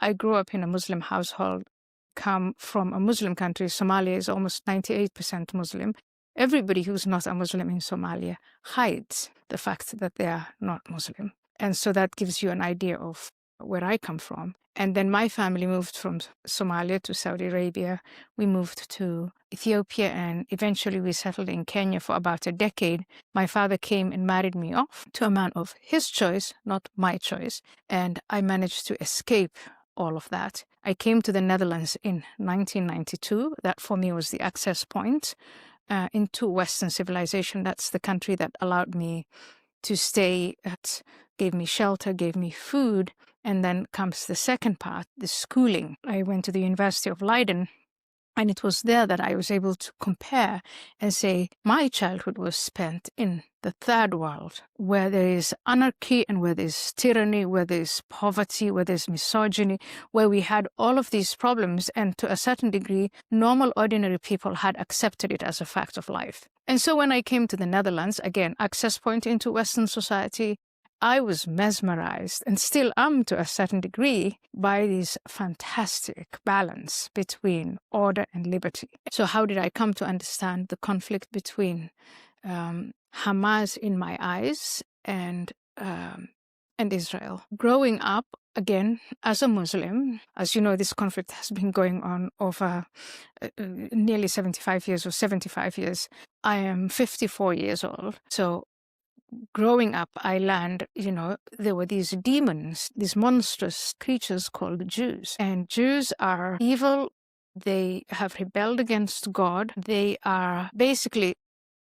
I grew up in a Muslim household, come from a Muslim country. Somalia is almost 98% Muslim. Everybody who's not a Muslim in Somalia hides the fact that they are not Muslim. And so that gives you an idea of where I come from. And then my family moved from Somalia to Saudi Arabia. We moved to Ethiopia, and eventually we settled in Kenya for about a decade. My father came and married me off to a man of his choice, not my choice. And I managed to escape all of that. I came to the Netherlands in 1992. That for me was the access point into Western civilization. That's the country that allowed me to stay at, gave me shelter, gave me food. And then comes the second part, the schooling. I went to the University of Leiden, and it was there that I was able to compare and say, my childhood was spent in the third world, where there is anarchy and where there's tyranny, where there's poverty, where there's misogyny, where we had all of these problems. And to a certain degree, normal, ordinary people had accepted it as a fact of life. And so when I came to the Netherlands, again, access point into Western society, I was mesmerized, and still am to a certain degree, by this fantastic balance between order and liberty. So how did I come to understand the conflict between Hamas in my eyes and Israel? Growing up, again, as a Muslim, as you know, this conflict has been going on over nearly 75 years or 75 years. I am 54 years old. So growing up, I learned, there were these demons, these monstrous creatures called Jews. And Jews are evil. They have rebelled against God. They are basically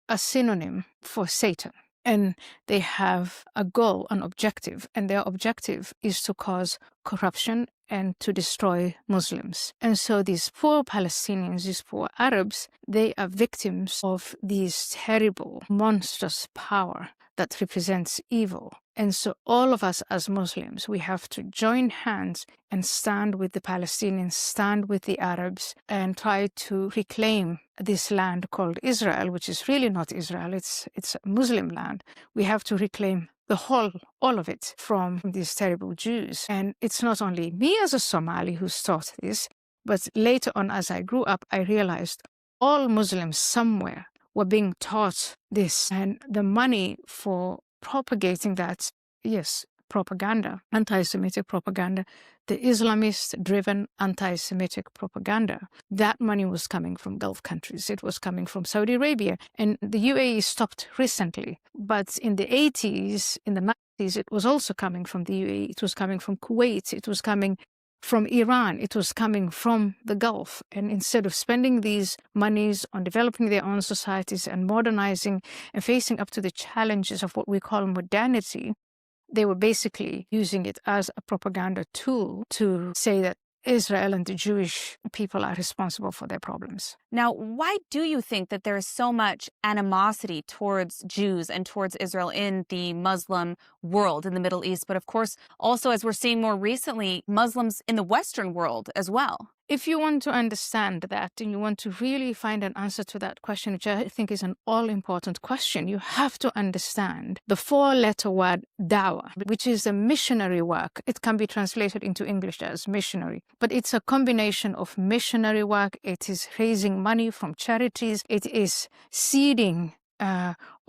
a synonym for Satan. And they have a goal, an objective. And their objective is to cause corruption and to destroy Muslims. And so these poor Palestinians, these poor Arabs, they are victims of this terrible, monstrous power that represents evil. And so all of us as Muslims, we have to join hands and stand with the Palestinians, stand with the Arabs, and try to reclaim this land called Israel, which is really not Israel, it's a Muslim land. We have to reclaim all of it from these terrible Jews. And it's not only me as a Somali who's taught this, but later on as I grew up, I realized all Muslims somewhere were being taught this. And the money for propagating that, yes, propaganda, anti-Semitic propaganda, the Islamist-driven anti-Semitic propaganda, that money was coming from Gulf countries. It was coming from Saudi Arabia. And the UAE stopped recently. But in the 80s, in the 90s, it was also coming from the UAE. It was coming from Kuwait. It was coming from Iran. It was coming from the Gulf. And instead of spending these monies on developing their own societies and modernizing and facing up to the challenges of what we call modernity, they were basically using it as a propaganda tool to say that Israel and the Jewish people are responsible for their problems. Now, why do you think that there is so much animosity towards Jews and towards Israel in the Muslim world, in the Middle East, but of course, also, as we're seeing more recently, Muslims in the Western world as well? If you want to understand that and you want to really find an answer to that question, which I think is an all-important question, you have to understand the four-letter word dawah, which is a missionary work. It can be translated into English as missionary, but it's a combination of missionary work. It is raising money from charities. It is seeding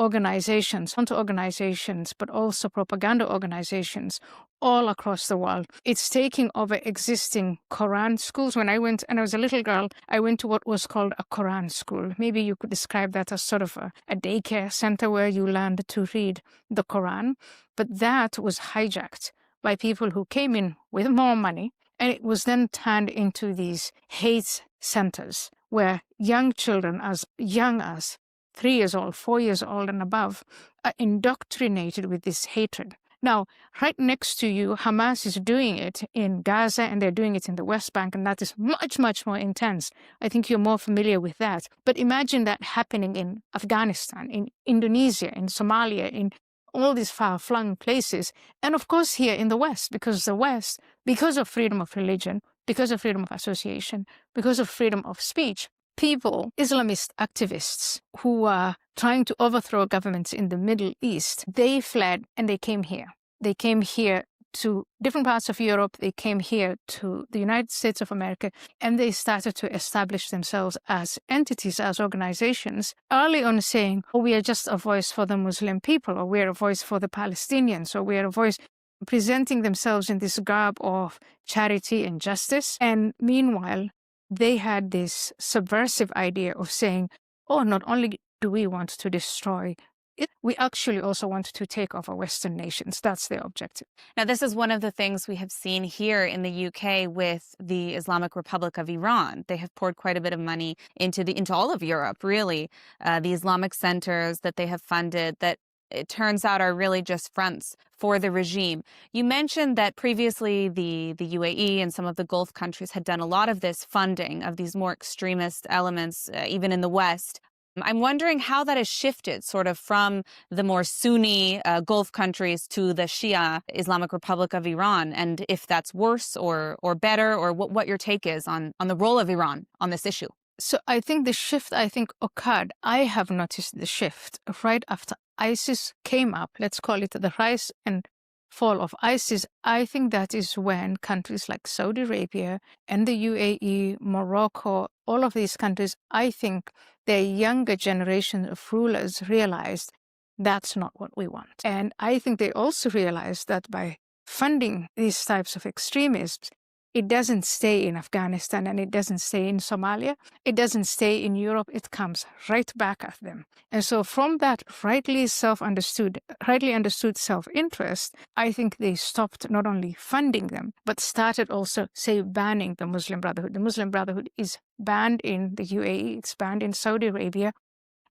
organizations, counter-organizations, but also propaganda organizations all across the world. It's taking over existing Quran schools. When I went, and I was a little girl, I went to what was called a Quran school. Maybe you could describe that as sort of a daycare center where you learned to read the Quran. But that was hijacked by people who came in with more money, and it was then turned into these hate centers where young children as young as 3 years old, 4 years old and above are indoctrinated with this hatred. Now, right next to you, Hamas is doing it in Gaza, and they're doing it in the West Bank, and that is much, much more intense. I think you're more familiar with that. But imagine that happening in Afghanistan, in Indonesia, in Somalia, in all these far-flung places, and of course here in the West, because the West, because of freedom of religion, because of freedom of association, because of freedom of speech, people, Islamist activists who are trying to overthrow governments in the Middle East, they fled and they came here. They came here to different parts of Europe. They came here to the United States of America, and they started to establish themselves as entities, as organizations, early on saying, oh, we are just a voice for the Muslim people, or we're a voice for the Palestinians, or we're a voice, presenting themselves in this garb of charity and justice. And meanwhile, they had this subversive idea of saying, oh, not only do we want to destroy it, we actually also want to take over Western nations. That's their objective. Now, this is one of the things we have seen here in the UK with the Islamic Republic of Iran. They have poured quite a bit of money into all of Europe, really. The Islamic centers that they have funded that it turns out are really just fronts for the regime. You mentioned that previously the UAE and some of the Gulf countries had done a lot of this funding of these more extremist elements, even in the West. I'm wondering how that has shifted sort of from the more Sunni Gulf countries to the Shia Islamic Republic of Iran, and if that's worse or better, or what your take is on the role of Iran on this issue. So I think the shift, occurred. I have noticed the shift right after ISIS came up. Let's call it the rise and fall of ISIS. I think that is when countries like Saudi Arabia and the UAE, Morocco, all of these countries, I think their younger generation of rulers realized that's not what we want. And I think they also realized that by funding these types of extremists, it doesn't stay in Afghanistan and it doesn't stay in Somalia. It doesn't stay in Europe. It comes right back at them. And so from that rightly understood self-interest, I think they stopped not only funding them, but started also, say, banning the Muslim Brotherhood. The Muslim Brotherhood is banned in the UAE. It's banned in Saudi Arabia.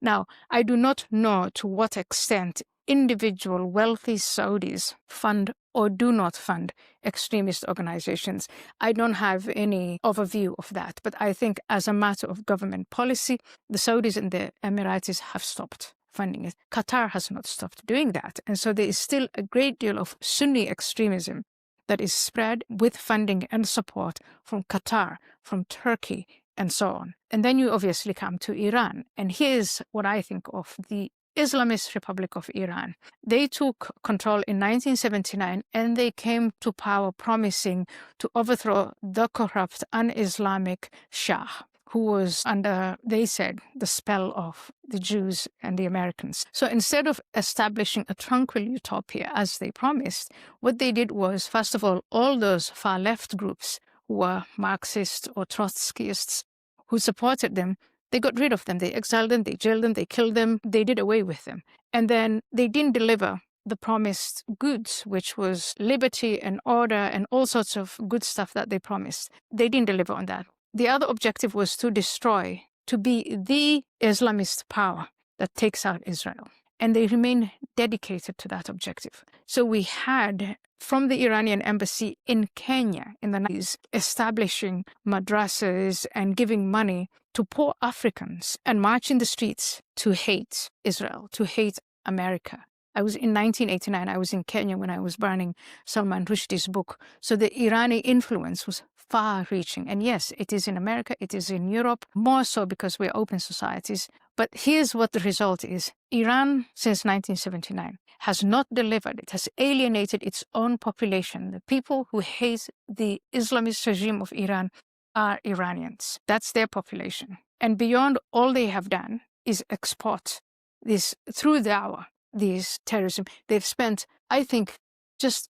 Now, I do not know to what extent individual wealthy Saudis fund or do not fund extremist organizations. I don't have any overview of that, but I think as a matter of government policy, the Saudis and the Emiratis have stopped funding it. Qatar has not stopped doing that. And so there is still a great deal of Sunni extremism that is spread with funding and support from Qatar, from Turkey, and so on. And then you obviously come to Iran. And here's what I think of the Islamist Republic of Iran. They took control in 1979 and they came to power promising to overthrow the corrupt, un-Islamic Shah, who was under, they said, the spell of the Jews and the Americans. So instead of establishing a tranquil utopia as they promised, what they did was, first of all those far left groups who were Marxists or Trotskyists who supported them, they got rid of them. They exiled them, they jailed them, they killed them, they did away with them. And then they didn't deliver the promised goods, which was liberty and order and all sorts of good stuff that they promised. They didn't deliver on that. The other objective was to destroy, to be the Islamist power that takes out Israel. And they remain dedicated to that objective. So we had, from the Iranian embassy in Kenya in the 90s, establishing madrasas and giving money to poor Africans and march in the streets to hate Israel, to hate America. In 1989, I was in Kenya when I was burning Salman Rushdie's book. So the Irani influence was far-reaching. And yes, it is in America, it is in Europe, more so because we're open societies. But here's what the result is. Iran, since 1979, has not delivered. It has alienated its own population. The people who hate the Islamist regime of Iran are Iranians. That's their population. And beyond, all they have done is export this, through dawah, this terrorism. They've spent, I think, just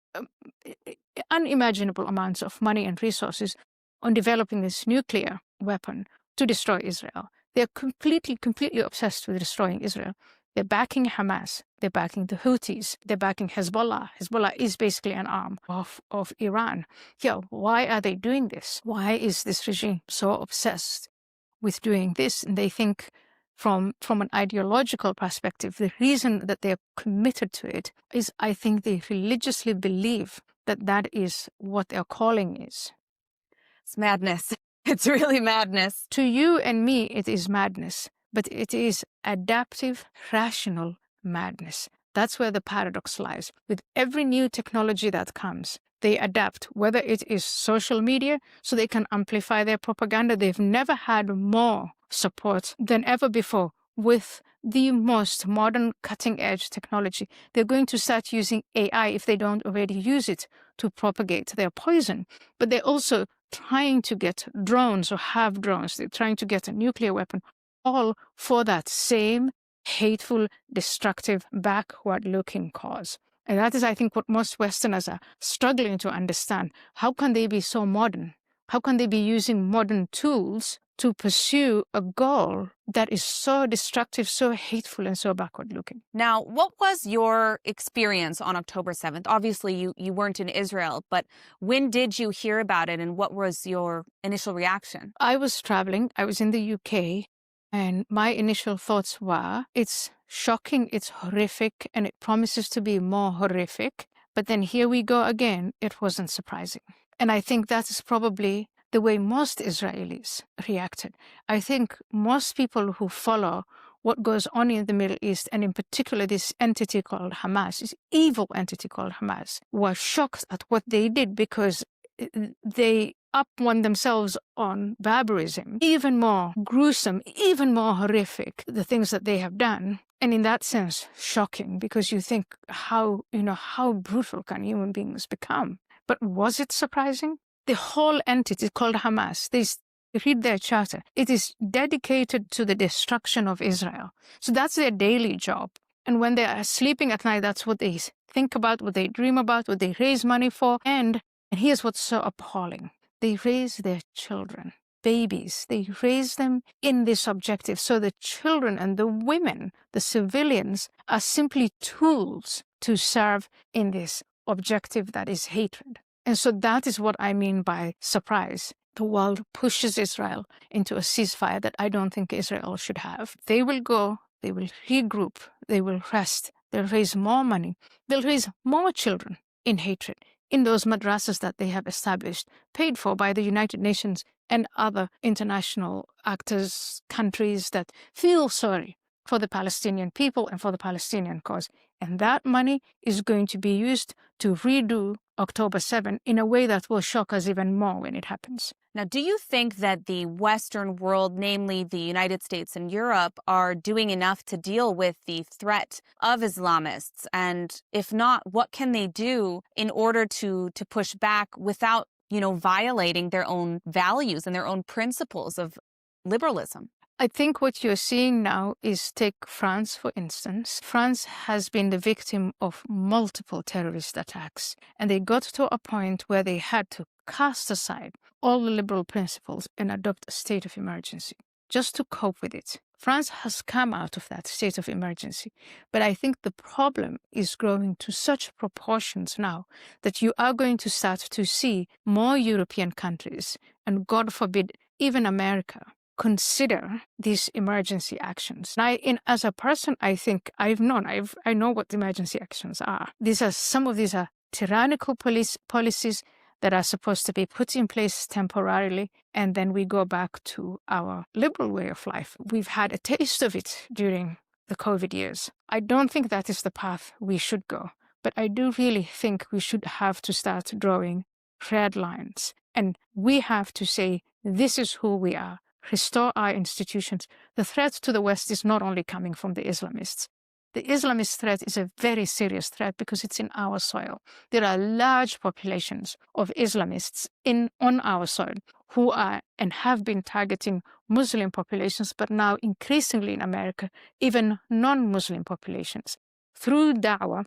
unimaginable amounts of money and resources on developing this nuclear weapon to destroy Israel. They're completely obsessed with destroying Israel. They're backing Hamas. They're backing the Houthis. They're backing Hezbollah. Hezbollah is basically an arm of Iran. Yeah, why are they doing this? Why is this regime so obsessed with doing this? And they think from an ideological perspective, the reason that they're committed to it is, I think they religiously believe that that is what their calling is. It's madness. It's really madness. To you and me, it is madness, but it is adaptive, rational madness. That's where the paradox lies. With every new technology that comes, they adapt, whether it is social media, so they can amplify their propaganda. They've never had more support than ever before with the most modern cutting-edge technology. They're going to start using AI, if they don't already use it, to propagate their poison. But they're also trying to get drones or have drones. They're trying to get a nuclear weapon, all for that same hateful, destructive, backward-looking cause. And that is, I think, what most Westerners are struggling to understand. How can they be so modern? How can they be using modern tools to pursue a goal that is so destructive, so hateful, and so backward-looking? Now, what was your experience on October 7th? Obviously, you weren't in Israel, but when did you hear about it, and what was your initial reaction? I was traveling. I was in the UK, and my initial thoughts were, it's shocking, it's horrific, and it promises to be more horrific. But then here we go again. It wasn't surprising. And I think that is probably the way most Israelis reacted. I think most people who follow what goes on in the Middle East, and in particular this entity called Hamas, this evil entity called Hamas, were shocked at what they did, because they upwon themselves on barbarism, even more gruesome, even more horrific, the things that they have done. And in that sense, shocking, because you think, how brutal can human beings become? But was it surprising? The whole entity called Hamas, they read their charter. It is dedicated to the destruction of Israel. So that's their daily job. And when they are sleeping at night, that's what they think about, what they dream about, what they raise money for. And here's what's so appalling. They raise their children, babies. They raise them in this objective. So the children and the women, the civilians, are simply tools to serve in this objective that is hatred. And so that is what I mean by surprise. The world pushes Israel into a ceasefire that I don't think Israel should have. They will go, they will regroup, they will rest, they'll raise more money, they'll raise more children in hatred, in those madrasas that they have established, paid for by the United Nations and other international actors, countries that feel sorry for the Palestinian people and for the Palestinian cause. And that money is going to be used to redo October 7 in a way that will shock us even more when it happens. Now, do you think that the Western world, namely the United States and Europe, are doing enough to deal with the threat of Islamists? And if not, what can they do in order to push back without, violating their own values and their own principles of liberalism? I think what you're seeing now is, take France, for instance. France has been the victim of multiple terrorist attacks, and they got to a point where they had to cast aside all the liberal principles and adopt a state of emergency just to cope with it. France has come out of that state of emergency, but I think the problem is growing to such proportions now that you are going to start to see more European countries, and God forbid, even America, consider these emergency actions. And as a person, I think I know what emergency actions are. Some of these are tyrannical policies that are supposed to be put in place temporarily, and then we go back to our liberal way of life. We've had a taste of it during the COVID years. I don't think that is the path we should go, but I do really think we should have to start drawing red lines, and we have to say, this is who we are. Restore our institutions. The threat to the West is not only coming from the Islamists. The Islamist threat is a very serious threat because it's in our soil. There are large populations of Islamists on our soil who are and have been targeting Muslim populations, but now increasingly in America, even non-Muslim populations. Through da'wah,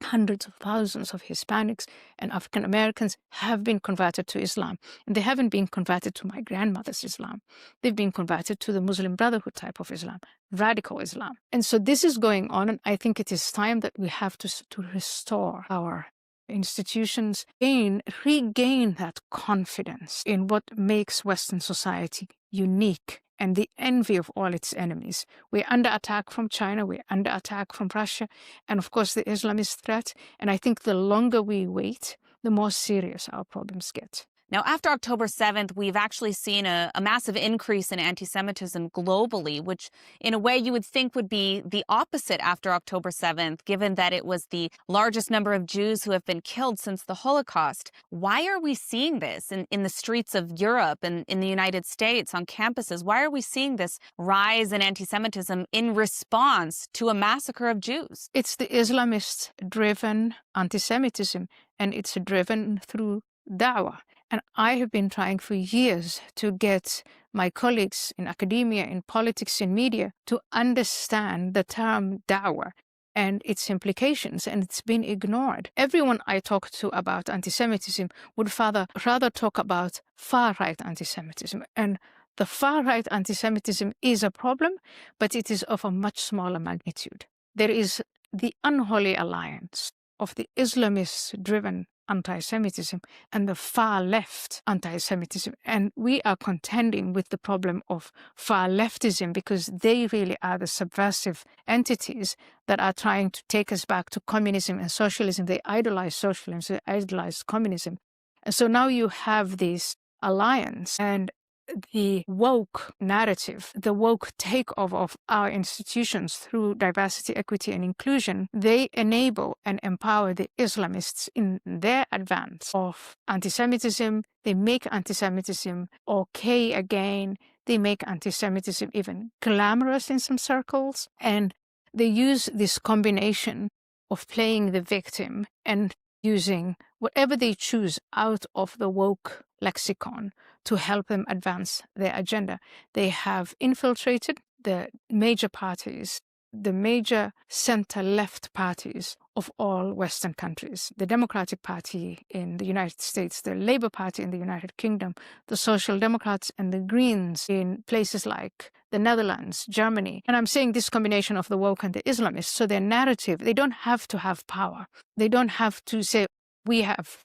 hundreds of thousands of Hispanics and African Americans have been converted to Islam. And they haven't been converted to my grandmother's Islam. They've been converted to the Muslim Brotherhood type of Islam, radical Islam. And so this is going on, and I think it is time that we have to restore our institutions, regain that confidence in what makes Western society unique and the envy of all its enemies. We're under attack from China, we're under attack from Russia, and of course the Islamist threat. And I think the longer we wait, the more serious our problems get. Now, after October 7th, we've actually seen a massive increase in anti-Semitism globally, which in a way you would think would be the opposite after October 7th, given that it was the largest number of Jews who have been killed since the Holocaust. Why are we seeing this in the streets of Europe and in the United States on campuses? Why are we seeing this rise in anti-Semitism in response to a massacre of Jews? It's the Islamist-driven anti-Semitism, and it's driven through dawah. And I have been trying for years to get my colleagues in academia, in politics, in media to understand the term dawah and its implications, and it's been ignored. Everyone I talk to about anti-Semitism would rather talk about far-right anti-Semitism. And the far-right anti-Semitism is a problem, but it is of a much smaller magnitude. There is the unholy alliance of the Islamist-driven anti-Semitism and the far-left anti-Semitism. And we are contending with the problem of far-leftism because they really are the subversive entities that are trying to take us back to communism and socialism. They idolize socialism, they idolize communism. And so now you have this alliance, and the woke narrative, the woke takeover of our institutions through diversity, equity, and inclusion, they enable and empower the Islamists in their advance of anti-Semitism. They make anti-Semitism okay again. They make anti-Semitism even glamorous in some circles. And they use this combination of playing the victim and using whatever they choose out of the woke lexicon to help them advance their agenda. They have infiltrated the major parties, the major center-left parties of all Western countries, the Democratic Party in the United States, the Labour Party in the United Kingdom, the Social Democrats and the Greens in places like the Netherlands, Germany. And I'm saying this combination of the woke and the Islamists, so their narrative, they don't have to have power. They don't have to say, we have,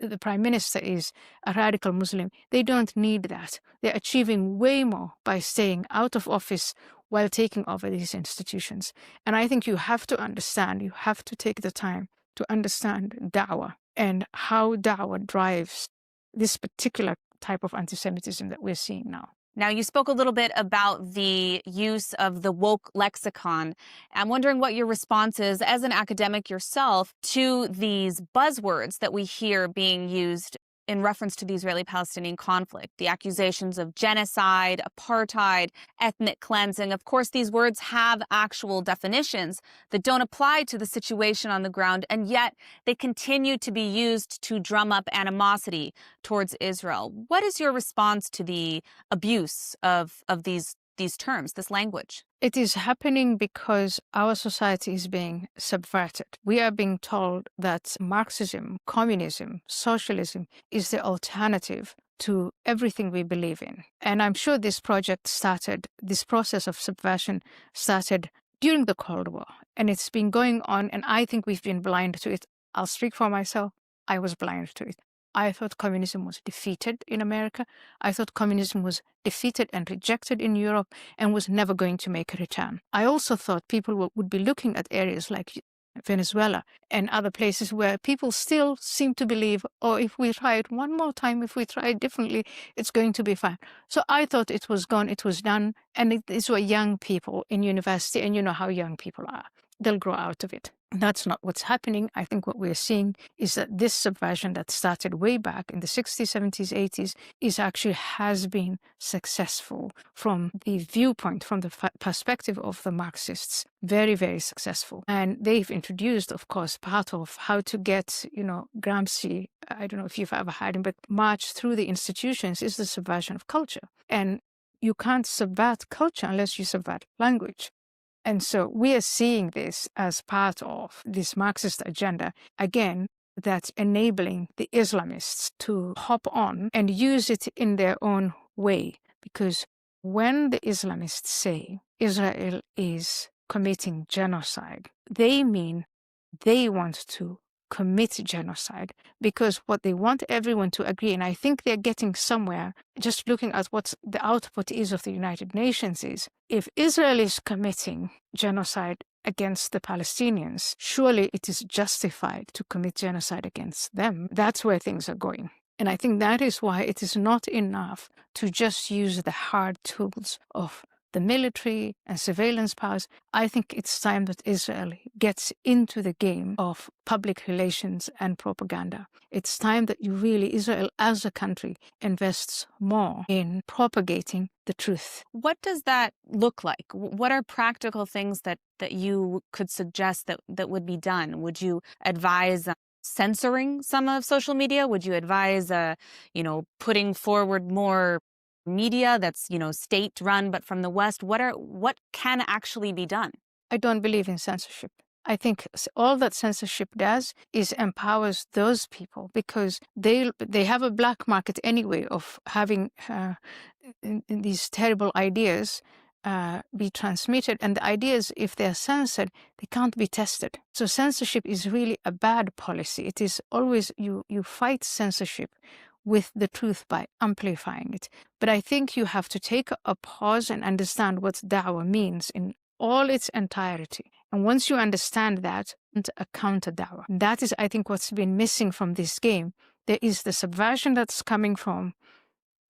the prime minister is a radical Muslim. They don't need that. They're achieving way more by staying out of office while taking over these institutions. And I think you have to understand, you have to take the time to understand dawah and how dawah drives this particular type of anti-Semitism that we're seeing now. Now, you spoke a little bit about the use of the woke lexicon. I'm wondering what your response is as an academic yourself to these buzzwords that we hear being used in reference to the Israeli-Palestinian conflict, the accusations of genocide, apartheid, ethnic cleansing. Of course, these words have actual definitions that don't apply to the situation on the ground, and yet they continue to be used to drum up animosity towards Israel. What is your response to the abuse of these terms, this language? It is happening because our society is being subverted. We are being told that Marxism, communism, socialism is the alternative to everything we believe in. And I'm sure this process of subversion started during the Cold War. And it's been going on, and I think we've been blind to it. I'll speak for myself. I was blind to it. I thought communism was defeated in America. I thought communism was defeated and rejected in Europe and was never going to make a return. I also thought people would be looking at areas like Venezuela and other places where people still seem to believe, oh, if we try it one more time, if we try it differently, it's going to be fine. So I thought it was gone, it was done. And these were young people in university, and you know how young people are. They'll grow out of it. That's not what's happening. I think what we're seeing is that this subversion that started way back in the 60s, 70s, 80s has been successful from the viewpoint, from the perspective of the Marxists. Very, very successful. And they've introduced, of course, part of how to get, Gramsci, I don't know if you've ever had him, but march through the institutions is the subversion of culture. And you can't subvert culture unless you subvert language. And so we are seeing this as part of this Marxist agenda, again, that's enabling the Islamists to hop on and use it in their own way. Because when the Islamists say Israel is committing genocide, they mean they want to commit genocide, because what they want everyone to agree, and I think they're getting somewhere, just looking at what the output is of the United Nations, is if Israel is committing genocide against the Palestinians, surely it is justified to commit genocide against them. That's where things are going. And I think that is why it is not enough to just use the hard tools of the military and surveillance powers. I think it's time that Israel gets into the game of public relations and propaganda. It's time that Israel as a country invests more in propagating the truth. What does that look like? What are practical things that you could suggest that would be done? Would you advise censoring some of social media? Would you advise, putting forward more media that's, state-run but from the West? What can actually be done? I don't believe in censorship. I think all that censorship does is empowers those people, because they have a black market anyway of having these terrible ideas be transmitted. And the ideas, if they're censored, they can't be tested. So censorship is really a bad policy. It is always, you fight censorship with the truth by amplifying it. But I think you have to take a pause and understand what da'wah means in all its entirety. And once you understand that, a counter da'wah. That is, I think, what's been missing from this game. There is the subversion that's coming from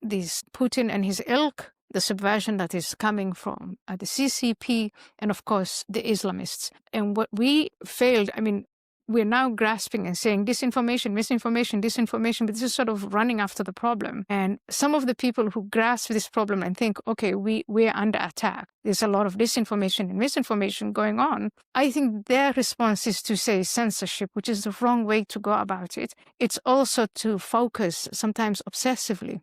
this Putin and his ilk, the subversion that is coming from the CCP, and of course the Islamists. And what we failed, we're now grasping and saying disinformation, misinformation, disinformation, but this is sort of running after the problem. And some of the people who grasp this problem and think, okay, we're under attack, there's a lot of disinformation and misinformation going on, I think their response is to say censorship, which is the wrong way to go about it. It's also to focus, sometimes obsessively,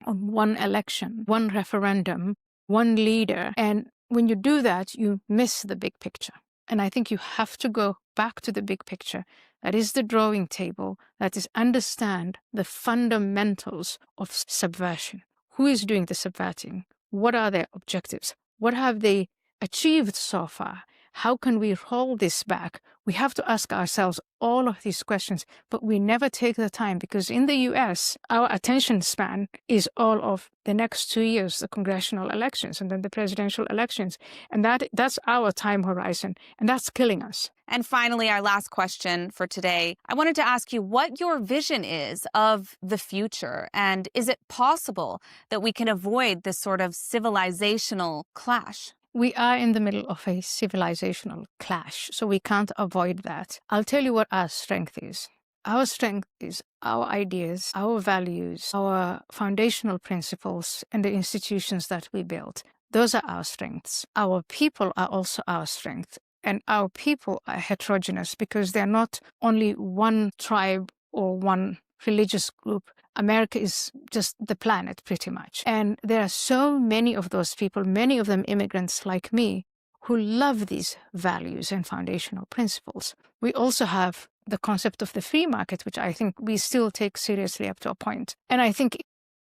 on one election, one referendum, one leader. And when you do that, you miss the big picture. And I think you have to go back to the big picture. That is the drawing table. That is understand the fundamentals of subversion. Who is doing the subverting? What are their objectives? What have they achieved so far? How can we roll this back? We have to ask ourselves all of these questions, but we never take the time, because in the US, our attention span is all of the next 2 years, the congressional elections and then the presidential elections. And that's our time horizon, and that's killing us. And finally, our last question for today, I wanted to ask you what your vision is of the future, and is it possible that we can avoid this sort of civilizational clash? We are in the middle of a civilizational clash, so we can't avoid that. I'll tell you what our strength is. Our strength is our ideas, our values, our foundational principles, and the institutions that we built. Those are our strengths. Our people are also our strength. And our people are heterogeneous because they're not only one tribe or one religious group. America is just the planet, pretty much. And there are so many of those people, many of them immigrants like me, who love these values and foundational principles. We also have the concept of the free market, which I think we still take seriously up to a point. And I think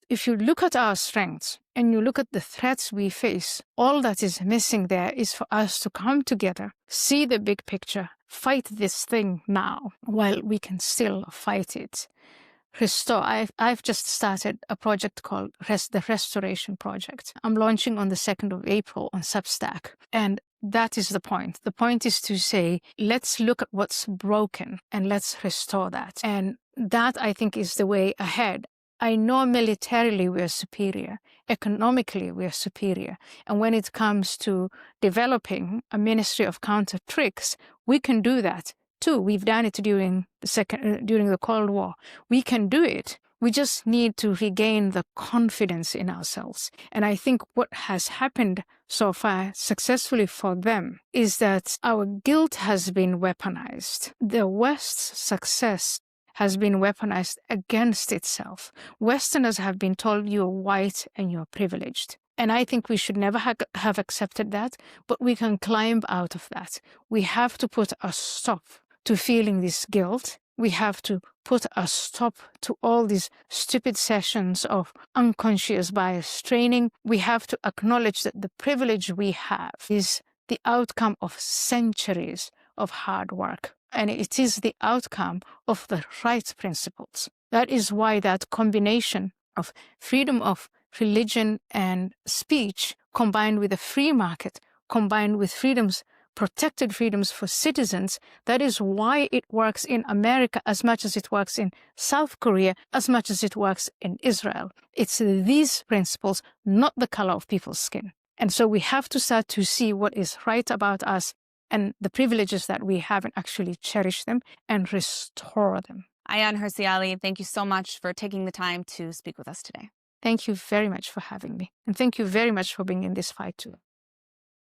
if you look at our strengths and you look at the threats we face, all that is missing there is for us to come together, see the big picture, fight this thing now while we can still fight it. Restore. I've just started a project called the Restoration Project. I'm launching on the 2nd of April on Substack. And that is the point. The point is to say, let's look at what's broken and let's restore that. And that, I think, is the way ahead. I know militarily we're superior. Economically, we're superior. And when it comes to developing a ministry of counter tricks, we can do that too. We've done it during the Cold War. We can do it. We just need to regain the confidence in ourselves. And I think what has happened so far successfully for them is that our guilt has been weaponized. The West's success has been weaponized against itself. Westerners have been told you're white and you're privileged. And I think we should never have accepted that, but we can climb out of that. We have to put a stop to feeling this guilt. We have to put a stop to all these stupid sessions of unconscious bias training. We have to acknowledge that the privilege we have is the outcome of centuries of hard work. And it is the outcome of the right principles. That is why that combination of freedom of religion and speech, combined with a free market, combined with freedoms protected freedoms for citizens. That is why it works in America as much as it works in South Korea, as much as it works in Israel. It's these principles, not the color of people's skin. And so we have to start to see what is right about us and the privileges that we have and actually cherish them and restore them. Ayaan Hirsi Ali, thank you so much for taking the time to speak with us today. Thank you very much for having me. And thank you very much for being in this fight too.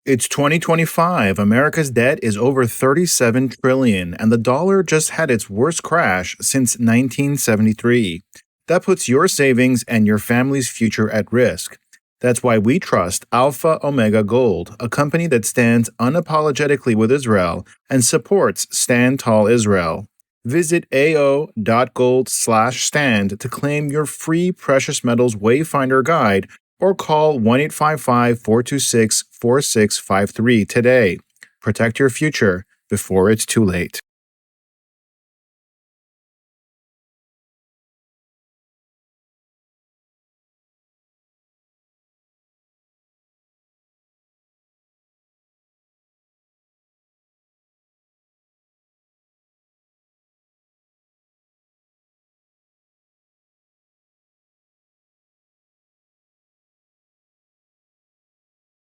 It's 2025. America's debt is over $37 trillion, and the dollar just had its worst crash since 1973. That puts your savings and your family's future at risk. That's why we trust Alpha Omega Gold, a company that stands unapologetically with Israel and supports Stand Tall Israel. Visit ao.gold/stand to claim your free precious metals wayfinder guide or call 1-855-426-4653 today. Protect your future before it's too late.